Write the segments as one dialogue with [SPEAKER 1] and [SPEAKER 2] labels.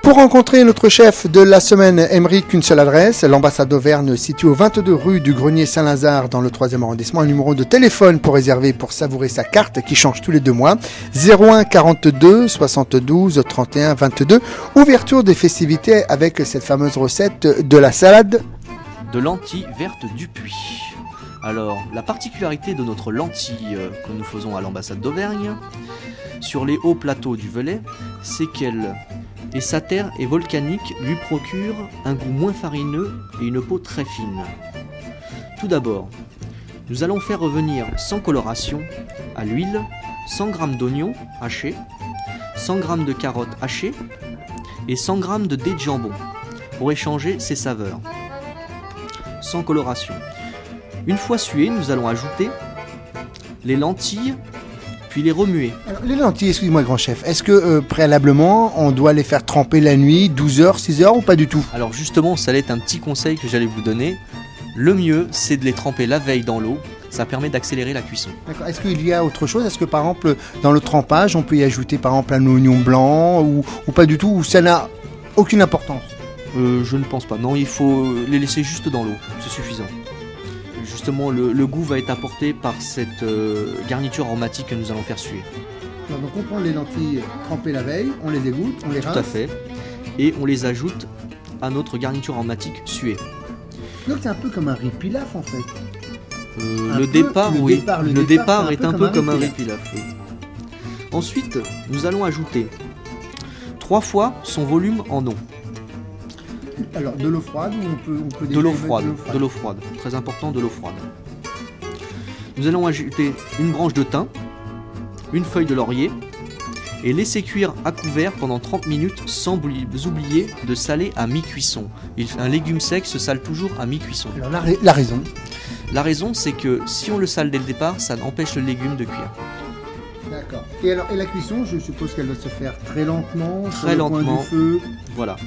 [SPEAKER 1] Pour rencontrer notre chef de la semaine, Aymeric, une seule adresse, l'ambassade d'Auvergne située au 22 rue du Grenier Saint-Lazare dans le 3e arrondissement. Un numéro de téléphone pour réserver, pour savourer sa carte qui change tous les 2 mois. 01 42 72 31 22. Ouverture des festivités avec cette fameuse recette de la salade
[SPEAKER 2] de lentilles vertes du Puy. Alors, la particularité de notre lentille que nous faisons à l'ambassade d'Auvergne, sur les hauts plateaux du Velay, c'est qu'elle et sa terre est volcanique lui procure un goût moins farineux et une peau très fine. Tout d'abord, nous allons faire revenir sans coloration à l'huile 100 g d'oignons hachés, 100 g de carottes hachées et 100 g de dés de jambon pour échanger ses saveurs. Sans coloration. Une fois suées, nous allons ajouter les lentilles puis les remuer.
[SPEAKER 1] Alors, les lentilles, excusez-moi grand chef, est-ce que préalablement on doit les faire tremper la nuit, 12 heures, 6 heures ou pas du tout?
[SPEAKER 2] Alors justement, ça allait être un petit conseil que j'allais vous donner. Le mieux, c'est de les tremper la veille dans l'eau. Ça permet d'accélérer la cuisson. D'accord.
[SPEAKER 1] Est-ce qu'il y a autre chose? Est-ce que par exemple, dans le trempage, on peut y ajouter par exemple un oignon blanc ou pas du tout? Ou ça n'a aucune importance?
[SPEAKER 2] Je ne pense pas. Non, il faut les laisser juste dans l'eau. C'est suffisant. Justement, le goût va être apporté par cette garniture aromatique que nous allons faire suer.
[SPEAKER 1] Donc on prend les lentilles trempées la veille, on les égoutte, on les rince.
[SPEAKER 2] Tout à fait. Et on les ajoute à notre garniture aromatique suée.
[SPEAKER 1] Donc c'est un peu comme un riz pilaf en fait.
[SPEAKER 2] Le départ est un peu comme un riz pilaf. Oui. Ensuite, nous allons ajouter 3 fois son volume en eau.
[SPEAKER 1] Alors de l'eau froide ou on peut
[SPEAKER 2] de l'eau froide, très important, de l'eau froide. Nous allons ajouter une branche de thym, une feuille de laurier et laisser cuire à couvert pendant 30 minutes sans oublier de saler à mi-cuisson. Un légume sec se sale toujours à mi-cuisson.
[SPEAKER 1] Alors la raison?
[SPEAKER 2] La raison, c'est que si on le sale dès le départ, ça empêche le légume de cuire.
[SPEAKER 1] D'accord. Et la cuisson, je suppose qu'elle doit se faire très lentement,
[SPEAKER 2] très lentement.
[SPEAKER 1] Point du feu.
[SPEAKER 2] Voilà.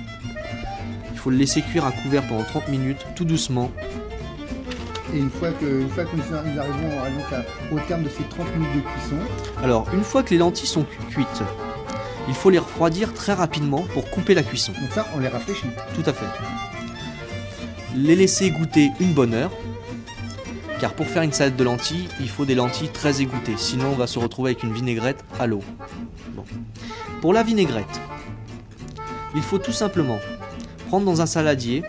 [SPEAKER 2] Il faut le laisser cuire à couvert pendant 30 minutes, tout doucement.
[SPEAKER 1] Et une fois que nous arrivons au terme de ces 30 minutes de cuisson...
[SPEAKER 2] Alors, une fois que les lentilles sont cuites, il faut les refroidir très rapidement pour couper la cuisson.
[SPEAKER 1] Donc ça, on les rafraîchit.
[SPEAKER 2] Tout à fait. Les laisser égoutter une bonne heure, car pour faire une salade de lentilles, il faut des lentilles très égouttées, sinon on va se retrouver avec une vinaigrette à l'eau. Bon. Pour la vinaigrette, il faut tout simplement prendre dans un saladier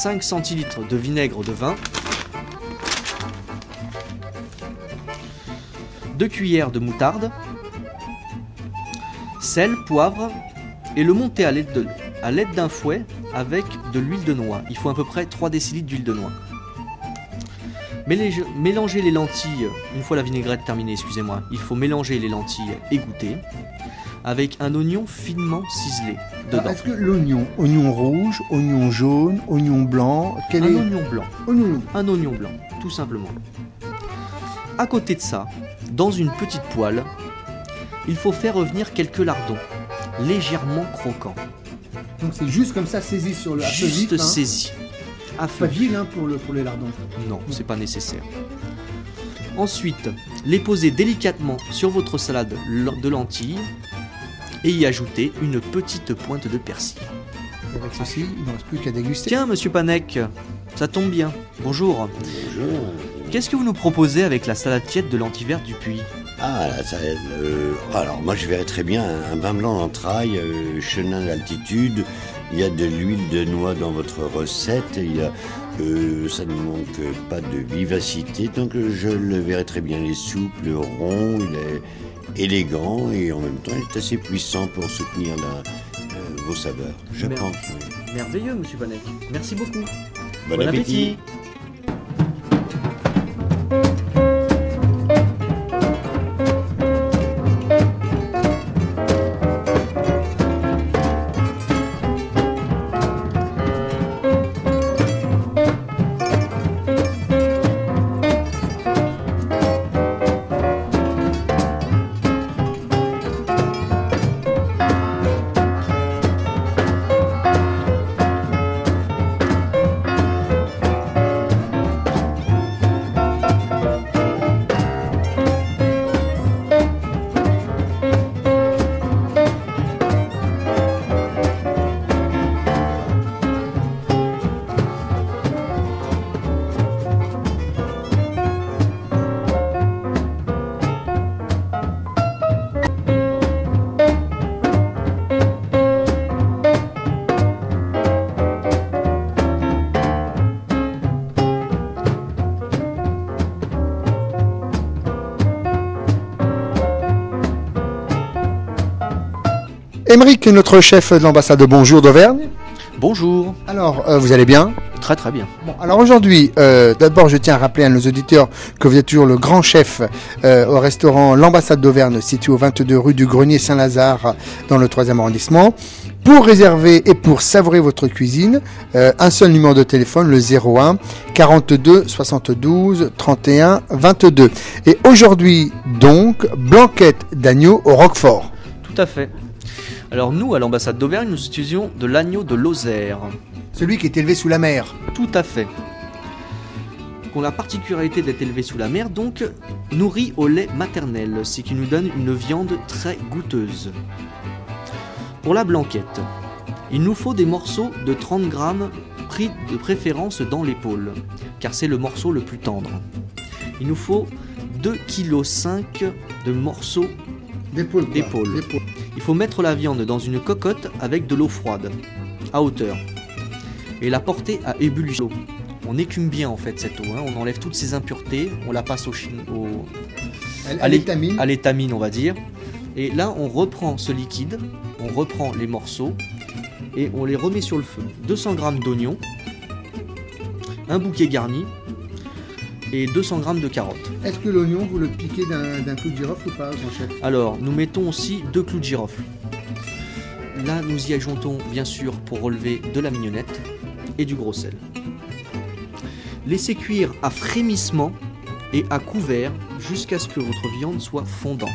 [SPEAKER 2] 5 centilitres de vinaigre de vin, 2 cuillères de moutarde, sel, poivre et le monter à l'aide d'un fouet avec de l'huile de noix. Il faut à peu près 3 décilitres d'huile de noix. Mélanger les lentilles, une fois la vinaigrette terminée, excusez-moi, il faut mélanger les lentilles égouttées avec un oignon finement ciselé dedans.
[SPEAKER 1] Est-ce que l'oignon, oignon rouge, oignon jaune, oignon blanc,
[SPEAKER 2] oignon blanc. Un oignon blanc, tout simplement. À côté de ça, dans une petite poêle, il faut faire revenir quelques lardons, légèrement croquants.
[SPEAKER 1] Donc c'est juste comme ça saisi sur le...
[SPEAKER 2] Juste saisi.
[SPEAKER 1] Pas d'huile pour les lardons.
[SPEAKER 2] Non, c'est pas nécessaire. Ensuite, les poser délicatement sur votre salade de lentilles et y ajouter une petite pointe de persil.
[SPEAKER 1] Avec ceci, il ne reste plus qu'à déguster.
[SPEAKER 2] Tiens, monsieur Panek, ça tombe bien. Bonjour.
[SPEAKER 3] Bonjour.
[SPEAKER 2] Qu'est-ce que vous nous proposez avec la salade tiède de lentilles vertes du Puy?
[SPEAKER 3] Ah, la salade. Alors, moi, je verrais très bien un vin blanc d'entrailles, chenin d'altitude. Il y a de l'huile de noix dans votre recette. Il y a, ça ne manque pas de vivacité. Donc, je le verrais très bien. Il est souple, rond, il est élégant et en même temps, il est assez puissant pour soutenir vos saveurs. Je pense. Oui.
[SPEAKER 2] Merveilleux, monsieur Panek. Merci beaucoup.
[SPEAKER 3] Bon appétit.
[SPEAKER 1] Émeric, notre chef de l'ambassade de Bonjour d'Auvergne.
[SPEAKER 2] Bonjour.
[SPEAKER 1] Alors, vous allez bien?
[SPEAKER 2] Très très bien.
[SPEAKER 1] Bon, alors aujourd'hui, d'abord je tiens à rappeler à nos auditeurs que vous êtes toujours le grand chef au restaurant l'ambassade d'Auvergne, situé au 22 rue du Grenier Saint-Lazare dans le 3e arrondissement. Pour réserver et pour savourer votre cuisine, un seul numéro de téléphone, le 01 42 72 31 22. Et aujourd'hui donc, blanquette d'agneau au roquefort.
[SPEAKER 2] Tout à fait. Alors nous, à l'ambassade d'Auvergne, nous utilisons de l'agneau de Lozère.
[SPEAKER 1] Celui qui est élevé sous la mer.
[SPEAKER 2] Tout à fait. Qui ont la particularité d'être élevé sous la mer, donc nourri au lait maternel, ce qui nous donne une viande très goûteuse. Pour la blanquette, il nous faut des morceaux de 30 grammes pris de préférence dans l'épaule, car c'est le morceau le plus tendre. Il nous faut 2,5 kg de morceaux d'épaule. Il faut mettre la viande dans une cocotte avec de l'eau froide, à hauteur, et la porter à ébullition. On écume bien en fait cette eau, hein. On enlève toutes ces impuretés, on la passe à l'étamine on va dire. Et là on reprend ce liquide, on reprend les morceaux et on les remet sur le feu. 200 g d'oignons, un bouquet garni et 200 g de carottes.
[SPEAKER 1] Est-ce que l'oignon vous le piquez d'un clou de girofle ou pas, grand chef?
[SPEAKER 2] Alors nous mettons aussi 2 clous de girofle. Là nous y ajoutons bien sûr pour relever de la mignonnette et du gros sel. Laissez cuire à frémissement et à couvert jusqu'à ce que votre viande soit fondante.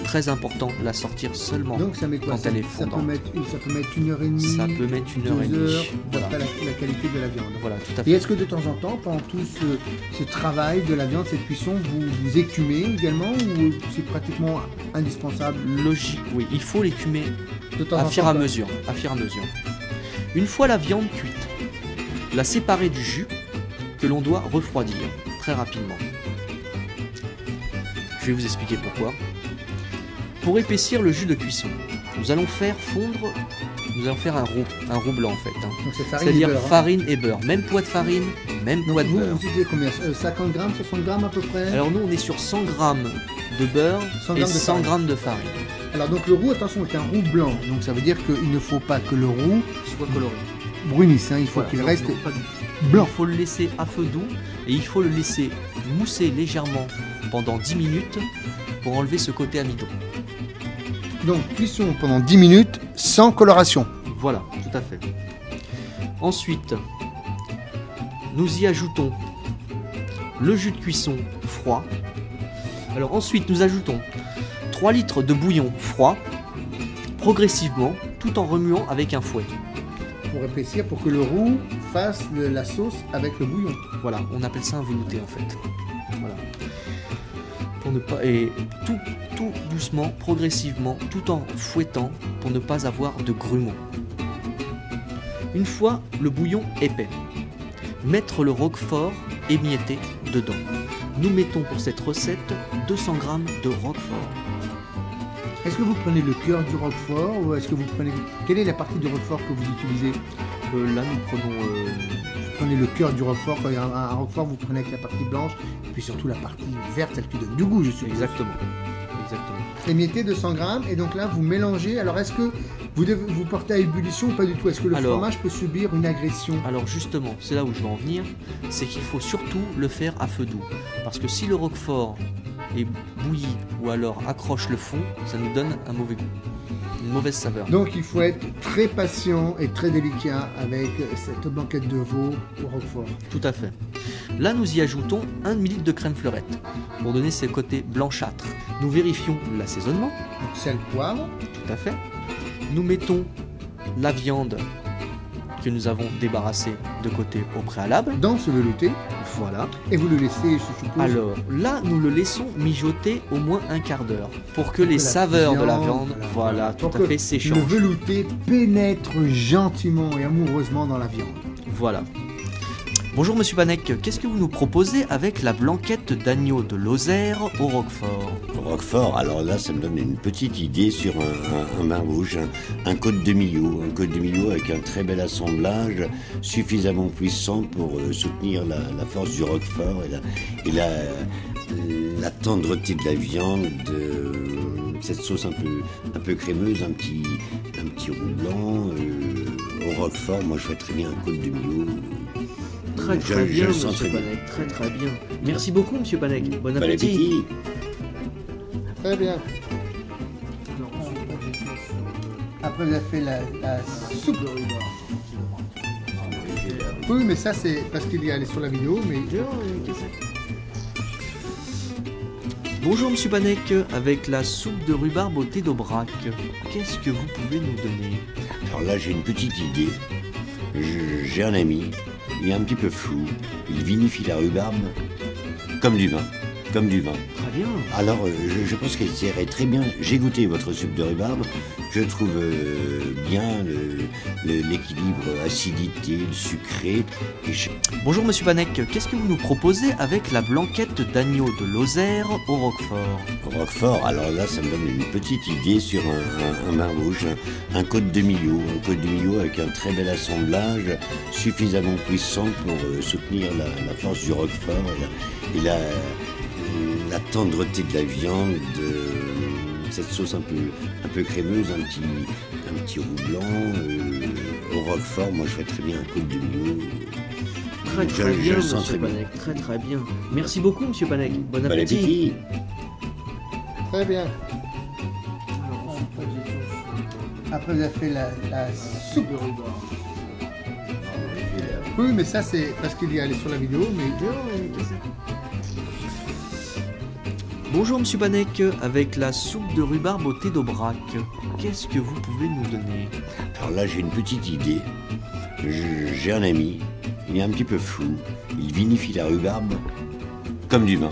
[SPEAKER 2] Très important, la sortir seulement.
[SPEAKER 1] Donc ça met quoi?
[SPEAKER 2] Quand elle est fondante.
[SPEAKER 1] Ça peut mettre 1h30.
[SPEAKER 2] Ça peut mettre 1h30.
[SPEAKER 1] Voilà. La qualité de la viande.
[SPEAKER 2] Voilà, tout à fait.
[SPEAKER 1] Et est-ce que de temps en temps, pendant tout ce travail de la viande, cette cuisson, vous écumez également ou c'est pratiquement indispensable?
[SPEAKER 2] Logique, oui. Il faut l'écumer à fur et à mesure. Une fois la viande cuite, la séparer du jus que l'on doit refroidir très rapidement. Je vais vous expliquer pourquoi. Pour épaissir le jus de cuisson, nous allons faire un roux blanc en fait. Hein. C'est-à-dire farine et beurre. Même poids de farine, même poids de beurre.
[SPEAKER 1] Vous utilisez combien? 50 grammes, 60 grammes à peu près?
[SPEAKER 2] Alors nous on est sur 100 grammes de beurre et 100 grammes de farine.
[SPEAKER 1] Alors donc le roux, attention, est un roux blanc. Donc ça veut dire qu'il ne faut pas que le roux
[SPEAKER 2] soit coloré.
[SPEAKER 1] Brunisse, hein. Il faut qu'il reste blanc.
[SPEAKER 2] Il faut le laisser à feu doux et il faut le laisser mousser légèrement pendant 10 minutes pour enlever ce côté amidon.
[SPEAKER 1] Donc cuisson pendant 10 minutes sans coloration.
[SPEAKER 2] Voilà, tout à fait. Ensuite, nous y ajoutons le jus de cuisson froid. Alors ensuite, nous ajoutons 3 litres de bouillon froid progressivement tout en remuant avec un fouet.
[SPEAKER 1] Pour épaissir, pour que le roux fasse la sauce avec le bouillon.
[SPEAKER 2] Voilà, on appelle ça un velouté en fait. Voilà. Pour ne pas, et tout doucement, progressivement, tout en fouettant pour ne pas avoir de grumeaux. Une fois le bouillon épais, mettre le roquefort émietté dedans. Nous mettons pour cette recette 200 g de roquefort.
[SPEAKER 1] Est-ce que vous prenez le cœur du roquefort ou est-ce que vous prenez... Quelle est la partie du roquefort que vous utilisez?
[SPEAKER 2] Là nous prenons...
[SPEAKER 1] Vous prenez le cœur du roquefort. Quand il y a un roquefort, vous prenez avec la partie blanche et puis surtout la partie verte, celle qui donne du goût, je suppose.
[SPEAKER 2] Exactement.
[SPEAKER 1] Émietté 200 grammes et donc là vous mélangez. Alors est-ce que vous portez à ébullition ou pas du tout? Est-ce que le fromage peut subir une agression?
[SPEAKER 2] Alors justement, c'est là où je veux en venir, c'est qu'il faut surtout le faire à feu doux. Parce que si le roquefort est bouilli ou alors accroche le fond, ça nous donne un mauvais goût, une mauvaise saveur.
[SPEAKER 1] Donc il faut être très patient et très délicat avec cette blanquette de veau au roquefort.
[SPEAKER 2] Tout à fait. Là nous y ajoutons 1 ml de crème fleurette pour donner ce côté blanchâtre. Nous vérifions l'assaisonnement.
[SPEAKER 1] Sel, poivre.
[SPEAKER 2] Tout à fait. Nous mettons la viande que nous avons débarrassée de côté au préalable.
[SPEAKER 1] Dans ce velouté.
[SPEAKER 2] Voilà.
[SPEAKER 1] Et vous le laissez, je suppose.
[SPEAKER 2] Alors là, nous le laissons mijoter au moins un quart d'heure pour que les saveurs de la viande, voilà, tout à fait s'échangent.
[SPEAKER 1] Le velouté pénètre gentiment et amoureusement dans la viande.
[SPEAKER 2] Voilà. Bonjour Monsieur Panek, qu'est-ce que vous nous proposez avec la blanquette d'agneau de Lozère au roquefort?
[SPEAKER 3] Au roquefort, alors là ça me donne une petite idée sur un vin rouge, un côte de Millau. Un côte de Millau avec un très bel assemblage, suffisamment puissant pour soutenir la force du roquefort et la tendreté de la viande cette sauce un peu crémeuse, un petit roux blanc, au roquefort. Moi, je ferais très bien un côte de Millau.
[SPEAKER 2] Très bien, monsieur Panec, très bien. Merci beaucoup, monsieur Panec. Bon appétit.
[SPEAKER 1] Très bien. Après, vous avez fait la soupe de rhubarbe. Oui, mais ça, c'est parce qu'il est allé sur la vidéo, mais...
[SPEAKER 2] Bonjour monsieur Panec, avec la soupe de rhubarbe au thé d'Aubrac, qu'est-ce que vous pouvez nous donner?
[SPEAKER 3] Alors là, j'ai une petite idée. J'ai un ami, il est un petit peu flou, il vinifie la rhubarbe comme du vin. Comme du vin.
[SPEAKER 2] Très bien.
[SPEAKER 3] Alors, je pense qu'elle irait très bien. J'ai goûté votre soupe de rhubarbe. Je trouve bien l'équilibre acidité, sucré.
[SPEAKER 2] Bonjour monsieur Panec, qu'est-ce que vous nous proposez avec la blanquette d'agneau de Lozère au roquefort?
[SPEAKER 3] Au roquefort, alors là, ça me donne une petite idée sur un vin rouge, un côte de Millau. Un côte de Millau avec un très bel assemblage, suffisamment puissant pour soutenir la force du roquefort et la tendreté de la viande, cette sauce un peu crémeuse, un petit roux blanc, au roquefort. Moi, je ferais très bien un côte de Millau.
[SPEAKER 2] Très bien, monsieur Panec, très bien. Merci beaucoup, monsieur Panec. Bon appétit.
[SPEAKER 1] Très bien. Après, vous avez fait la soupe de rhubarbe. Oui, mais ça, c'est parce qu'il est allé sur la vidéo, mais...
[SPEAKER 2] Bonjour monsieur Panec, avec la soupe de rhubarbe au thé d'Aubrac, qu'est-ce que vous pouvez nous donner?
[SPEAKER 3] Alors là, j'ai une petite idée. J'ai un ami, il est un petit peu flou, il vinifie la rhubarbe comme du vin.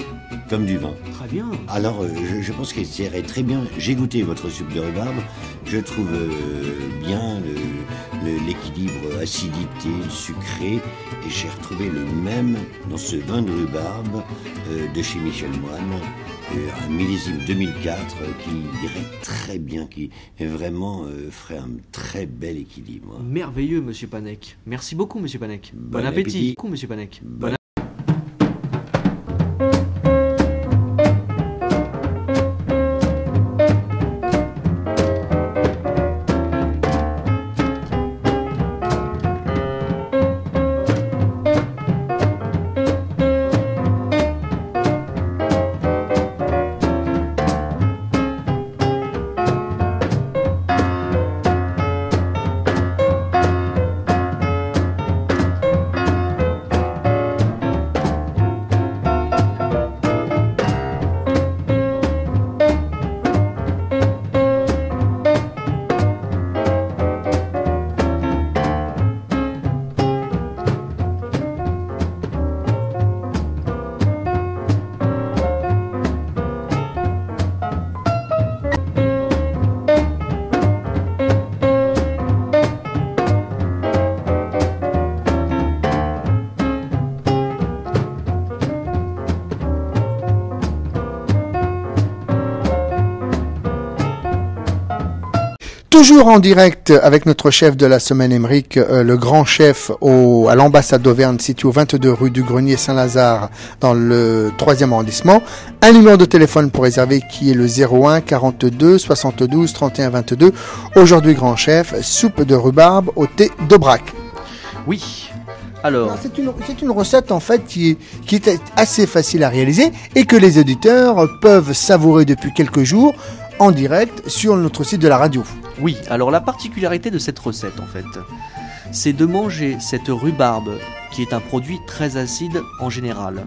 [SPEAKER 3] Comme du vin.
[SPEAKER 2] Très bien.
[SPEAKER 3] Alors, je pense qu'elle irait très bien. J'ai goûté votre soupe de rhubarbe. Je trouve bien l'équilibre acidité, sucré. Et j'ai retrouvé le même dans ce vin de rhubarbe de chez Michel Moine. Un millésime 2004 qui irait très bien, qui est vraiment ferait un très bel équilibre.
[SPEAKER 2] Merveilleux, monsieur Panec. Merci beaucoup, monsieur Panec. Bon appétit. Beaucoup, monsieur Panec.
[SPEAKER 1] Toujours en direct avec notre chef de la semaine, Émeric, le grand chef à l'ambassade d'Auvergne, situé au 22 rue du Grenier Saint-Lazare, dans le 3e arrondissement. Un numéro de téléphone pour réserver qui est le 01 42 72 31 22. Aujourd'hui, grand chef, soupe de rhubarbe au thé d'Aubrac.
[SPEAKER 2] Oui. Alors,
[SPEAKER 1] c'est une recette en fait qui est assez facile à réaliser et que les auditeurs peuvent savourer depuis quelques jours en direct sur notre site de la radio.
[SPEAKER 2] Oui, alors la particularité de cette recette en fait, c'est de manger cette rhubarbe qui est un produit très acide en général.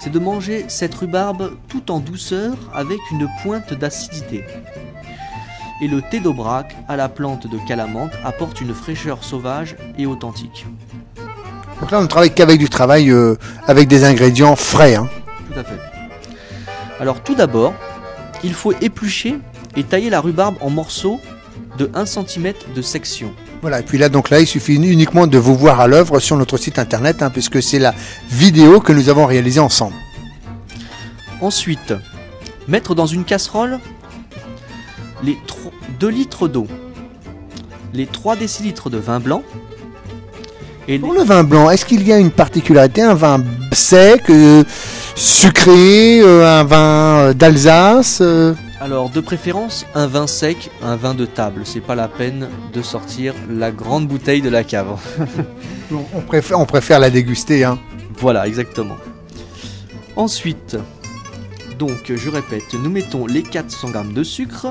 [SPEAKER 2] C'est de manger cette rhubarbe tout en douceur avec une pointe d'acidité. Et le thé d'Aubrac à la plante de calamante apporte une fraîcheur sauvage et authentique.
[SPEAKER 1] Donc là on ne travaille qu'avec du travail avec des ingrédients frais. Hein.
[SPEAKER 2] Tout à fait. Alors tout d'abord, il faut éplucher et tailler la rhubarbe en morceaux de 1 cm de section.
[SPEAKER 1] Voilà, et puis là, il suffit uniquement de vous voir à l'œuvre sur notre site internet, puisque c'est la vidéo que nous avons réalisée ensemble.
[SPEAKER 2] Ensuite, mettre dans une casserole les 2 litres d'eau, les 3 décilitres de vin blanc. Et
[SPEAKER 1] pour le vin blanc, est-ce qu'il y a une particularité, un vin sec, sucré, un vin d'Alsace
[SPEAKER 2] Alors, de préférence, un vin sec, un vin de table. C'est pas la peine de sortir la grande bouteille de la cave.
[SPEAKER 1] On préfère la déguster, hein.
[SPEAKER 2] Voilà, exactement. Ensuite, donc, je répète, nous mettons les 400 g de sucre,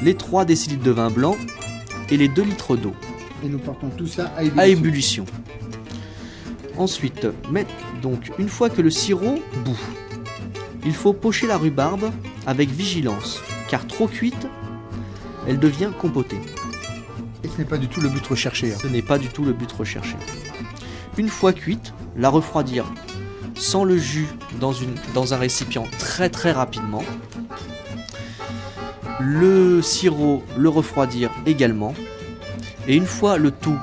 [SPEAKER 2] les 3 décilitres de vin blanc et les 2 litres d'eau.
[SPEAKER 1] Et nous portons tout ça
[SPEAKER 2] à ébullition. Ensuite, donc, une fois que le sirop bout, il faut pocher la rhubarbe avec vigilance, car trop cuite, elle devient compotée.
[SPEAKER 1] Et ce n'est pas du tout le but recherché. Hein.
[SPEAKER 2] Ce n'est pas du tout le but recherché. Une fois cuite, la refroidir sans le jus dans un récipient très très rapidement. Le sirop, le refroidir également. Et une fois le tout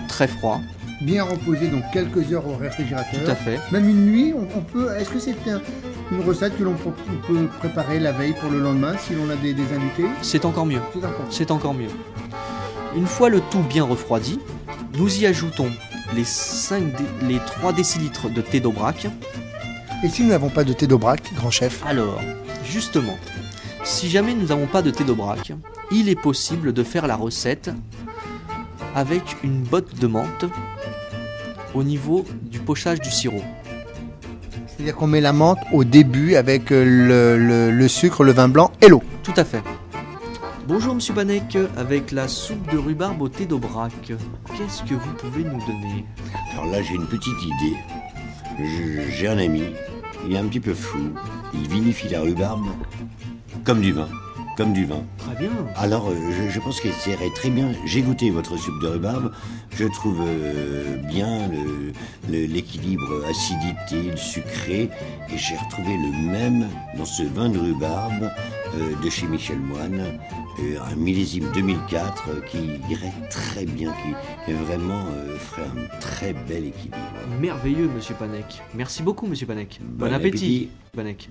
[SPEAKER 2] très froid,
[SPEAKER 1] bien reposer, donc quelques heures au réfrigérateur.
[SPEAKER 2] Tout à fait.
[SPEAKER 1] Même une nuit, on peut. Est-ce que c'est une recette que l'on peut préparer la veille pour le lendemain si l'on a des invités?
[SPEAKER 2] C'est encore mieux. C'est encore mieux. Une fois le tout bien refroidi, nous y ajoutons les 3 décilitres de thé d'Aubrac.
[SPEAKER 1] Et si nous n'avons pas de thé d'Aubrac, grand chef?
[SPEAKER 2] Alors, justement, si jamais nous n'avons pas de thé d'Aubrac, il est possible de faire la recette avec une botte de menthe au niveau du pochage du sirop.
[SPEAKER 1] C'est-à-dire qu'on met la menthe au début avec le sucre, le vin blanc et l'eau.
[SPEAKER 2] Tout à fait. Bonjour Monsieur Banek, avec la soupe de rhubarbe au thé d'Aubrac, qu'est-ce que vous pouvez nous donner?
[SPEAKER 3] Alors là, j'ai une petite idée. J'ai un ami, il est un petit peu fou, il vinifie la rhubarbe comme du vin.
[SPEAKER 2] Très bien.
[SPEAKER 3] Alors, je pense qu'elle serait très bien. J'ai goûté votre soupe de rhubarbe. Je trouve bien l'équilibre acidité, le sucré. Et j'ai retrouvé le même dans ce vin de rhubarbe de chez Michel Moine. Un millésime 2004 qui irait très bien, qui vraiment ferait un très bel équilibre.
[SPEAKER 2] Merveilleux, Monsieur Panek. Merci beaucoup, Monsieur Panek. Bon appétit, Panek.